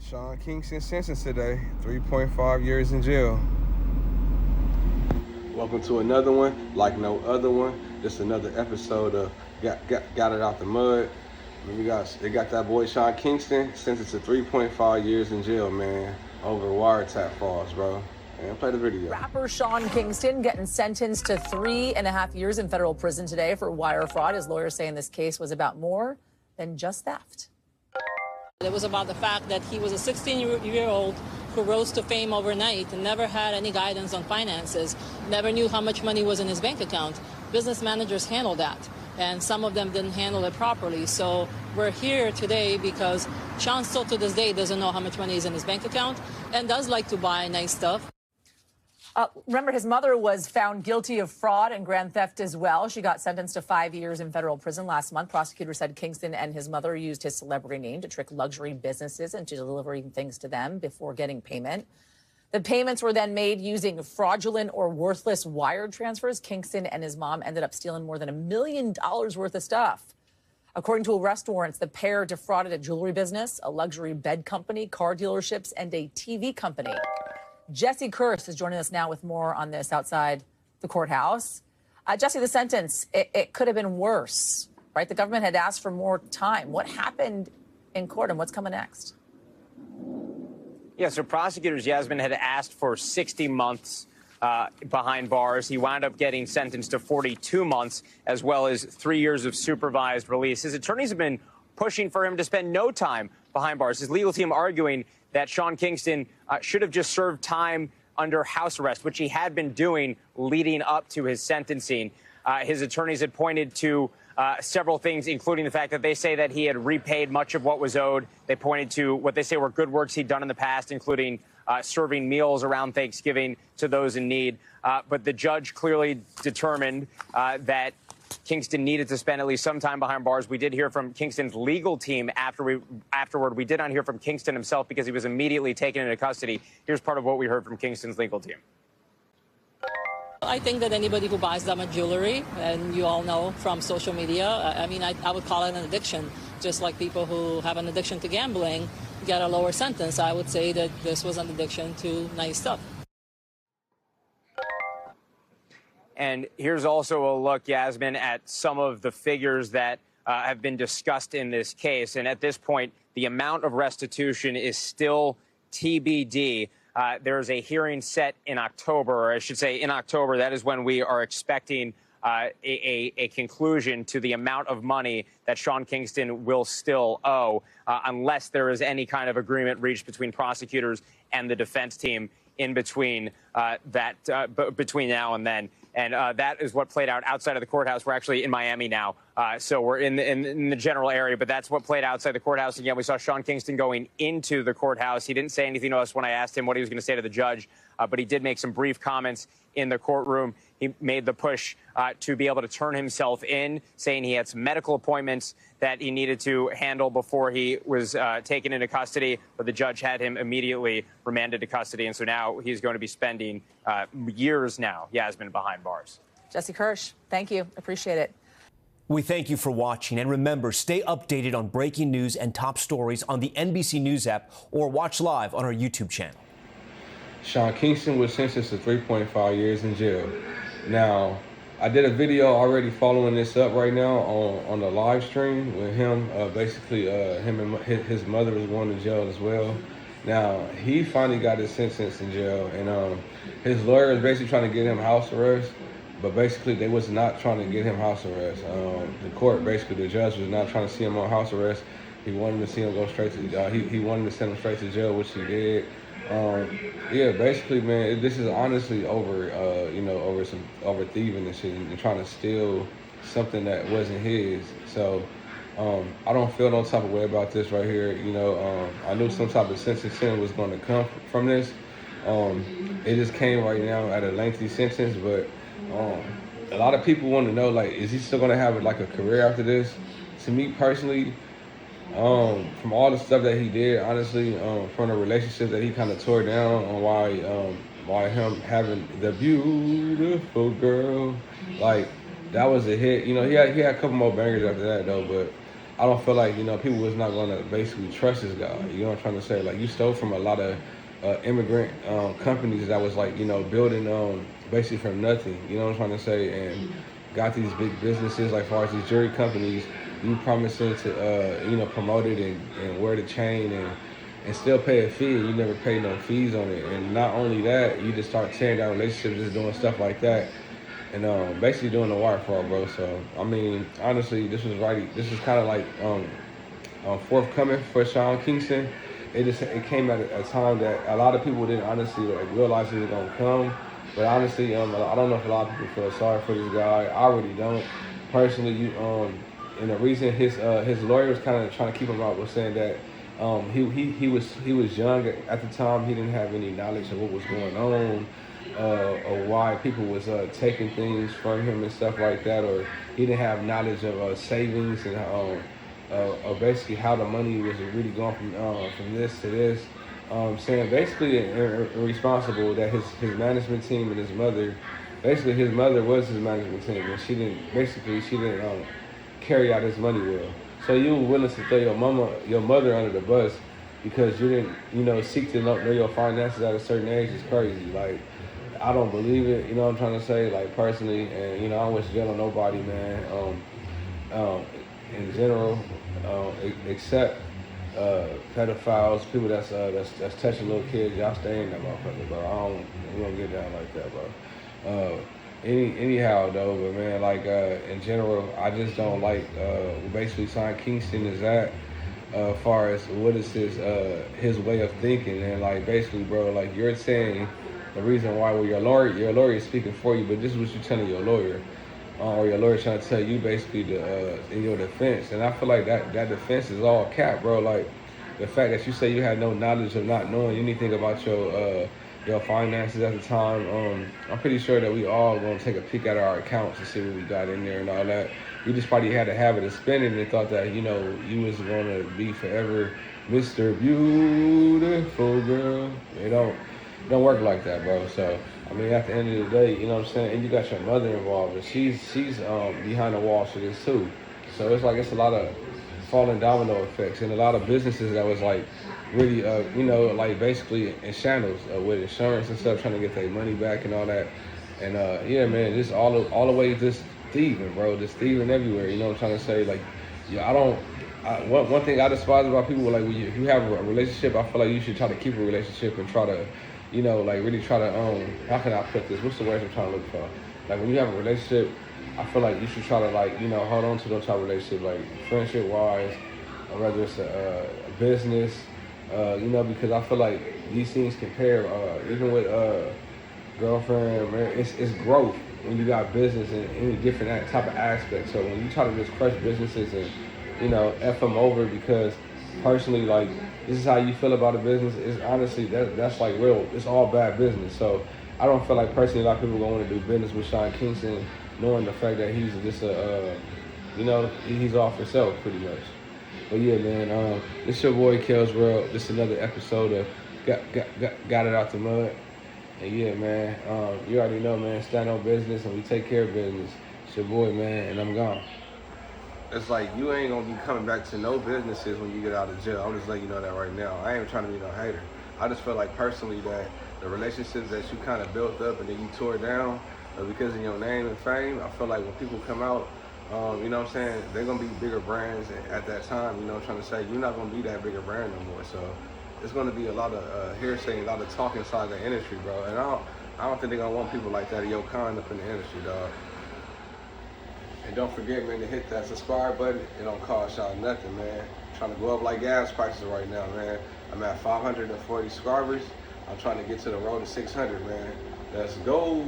Sean Kingston sentenced today, 3.5 years in jail. Welcome to another one, like no other one. Just another episode of Got It Out the Mud. They got that boy Sean Kingston sentenced to 3.5 years in jail, man, over wiretap frauds, bro. And play the video. Rapper Sean Kingston getting sentenced to 3.5 years in federal prison today for wire fraud. His lawyers saying this case was about more than just theft. It was about the fact that he was a 16-year-old who rose to fame overnight and never had any guidance on finances, never knew how much money was in his bank account. Business managers handled that, and some of them didn't handle it properly. So we're here today because Sean still to this day doesn't know how much money is in his bank account and does like to buy nice stuff. Remember, his mother was found guilty of fraud and grand theft as well. She got sentenced to 5 years in federal prison last month. Prosecutors said Kingston and his mother used his celebrity name to trick luxury businesses into delivering things to them before getting payment. The payments were then made using fraudulent or worthless wire transfers. Kingston and his mom ended up stealing more than $1 million worth of stuff. According to arrest warrants, the pair defrauded a jewelry business, a luxury bed company, car dealerships, and a TV company. Jesse Kirsch is joining us now with more on this outside the courthouse. Jesse, the sentence, it could have been worse, right? The government had asked for more time. What happened in court and what's coming next? Yeah, so prosecutors, Yasmin, had asked for 60 months behind bars. He wound up getting sentenced to 42 months, as well as 3 years of supervised release. His attorneys have been pushing for him to spend no time behind bars. His legal team arguing that Sean Kingston should have just served time under house arrest, which he had been doing leading up to his sentencing. His attorneys had pointed to several things, including the fact that they say that he had repaid much of what was owed. They pointed to what they say were good works he'd done in the past, including serving meals around Thanksgiving to those in need. But the judge clearly determined that Kingston needed to spend at least some time behind bars. We did hear from Kingston's legal team afterward. We did not hear from Kingston himself because he was immediately taken into custody. Here's part of what we heard from Kingston's legal team. I think that anybody who buys diamond jewelry, and you all know from social media, I would call it an addiction. Just like people who have an addiction to gambling get a lower sentence, I would say that this was an addiction to nice stuff. And here's also a look, Yasmin, at some of the figures that have been discussed in this case. And at this point, the amount of restitution is still TBD. There's a hearing set in October, or I should say in October. That is when we are expecting a conclusion to the amount of money that Sean Kingston will still owe, unless there is any kind of agreement reached between prosecutors and the defense team in between between now and then. And that is what played out outside of the courthouse. We're actually in Miami now, so we're in the general area, but that's what played outside the courthouse. Again, we saw Sean Kingston going into the courthouse. He didn't say anything to us when I asked him what he was going to say to the judge, but he did make some brief comments in the courtroom. He made the push to be able to turn himself in, saying he had some medical appointments that he needed to handle before he was taken into custody, but the judge had him immediately remanded to custody, and so now he's going to be spending years now, Yasmin, behind bars. Jesse Kirsch, thank you. Appreciate it. We thank you for watching, and remember, stay updated on breaking news and top stories on the NBC News app or watch live on our YouTube channel. Sean Kingston was sentenced to 3.5 years in jail. Now, I did a video already following this up right now on the live stream with him. Him and his mother was going to jail as well. Now, he finally got his sentence in jail, and his lawyer is basically trying to get him house arrest, but basically they was not trying to get him house arrest. The judge was not trying to see him on house arrest. He wanted to see him go straight to, he wanted to send him straight to jail, which he did. Basically, man, this is honestly over thieving and shit and trying to steal something that wasn't his. So, I don't feel no type of way about this right here. I knew some type of sentencing was going to come from this. It just came right now at a lengthy sentence, but a lot of people want to know, like, is he still going to have like a career after this? To me personally, from all the stuff that he did, honestly, from the relationship that he kind of tore down, on why him having the beautiful girl, like, that was a hit. He had a couple more bangers after that though, but I don't feel like, you know, people was not going to basically trust this guy. You know what I'm trying to say? Like, you stole from a lot of immigrant companies that was like, you know, building basically from nothing. You know what I'm trying to say? And got these big businesses, like far as these jewelry companies, you promising to, you know, promote it and wear the chain and still pay a fee. You never pay no fees on it. And not only that, you just start tearing down relationships, just doing stuff like that. And basically doing the wire fraud, bro. So I mean, honestly, this was kind of like forthcoming for Sean Kingston. It came at a time that a lot of people didn't honestly like realize it was gonna come. But honestly, I don't know if a lot of people feel sorry for this guy. I really don't. Personally, and the reason his lawyer was kind of trying to keep him out was saying that he was young at the time. He didn't have any knowledge of what was going on. Or why people was taking things from him and stuff like that, or he didn't have knowledge of savings and or basically how the money was really going from this to this. Saying basically irresponsible that his management team and his mother, basically his mother was his management team, and she didn't carry out his money well. So you were willing to throw your mother under the bus because you didn't, you know, seek to know your finances at a certain age is crazy. Like, I don't believe it, you know what I'm trying to say, like personally, and you know, I don't wish jail on nobody, man, in general, except pedophiles, people that's touching little kids. Y'all stay in that motherfucker, bro. We don't get down like that, bro. Anyhow though, but man, like in general, I just don't like basically Sean Kingston is at far as what is his way of thinking, and like basically, bro, like you're saying the reason why your lawyer is speaking for you, but this is what you're telling your lawyer, or your lawyer trying to tell you basically in your defense. And I feel like that defense is all cap, bro. Like the fact that you say you had no knowledge of not knowing anything about your finances at the time. I'm pretty sure that we all gonna take a peek at our accounts to see what we got in there and all that. You just probably had a habit of spending and thought that, you know, you was gonna be forever Mr. Beautiful Girl. It don't work like that, bro. So I mean, at the end of the day, you know what I'm saying, and you got your mother involved, and she's behind the walls for this too. So it's like it's a lot of falling domino effects, and a lot of businesses that was like really you know, like basically in channels with insurance and stuff, trying to get their money back and all that. And yeah, man, just all the way just thieving, bro, just thieving everywhere. You know what I'm trying to say? Like, yeah, one thing I despise about people, like, when you have a relationship, I feel like you should try to keep a relationship and try to, you know, like really try to how can I put this? What's the word I'm trying to look for? Like, when you have a relationship, I feel like you should try to, like, you know, hold on to those type of relationships, like friendship wise, or whether it's a business, you know, because I feel like these things compare, even with girlfriend, man, it's growth when you got business and any different type of aspect. So when you try to just crush businesses and, you know, F them over because personally, like, this is how you feel about a business, it's honestly, that's like real, it's all bad business. So I don't feel like personally a lot of people gonna want to do business with Sean Kingston, knowing the fact that he's just you know, he's off himself pretty much. But yeah, man, this your boy Kel's World. This is another episode of Got It Out the Mud. And yeah, man, you already know, man, stand on business and we take care of business. It's your boy, man, and I'm gone. It's like, you ain't gonna be coming back to no businesses when you get out of jail. I'm just letting you know that right now. I ain't trying to be no hater. I just feel like personally that the relationships that you kind of built up and then you tore down because of your name and fame, I feel like when people come out, you know what I'm saying, they're going to be bigger brands at that time, you know what I'm trying to say. You're not going to be that bigger brand no more. So it's going to be a lot of hearsay, a lot of talk inside the industry, bro. And I don't think they're going to want people like that of your kind up in the industry, dog. And don't forget, man, to hit that subscribe button. It don't cost y'all nothing, man. I'm trying to go up like gas prices right now, man. I'm at 540 subscribers. I'm trying to get to the road to 600, man. Let's go.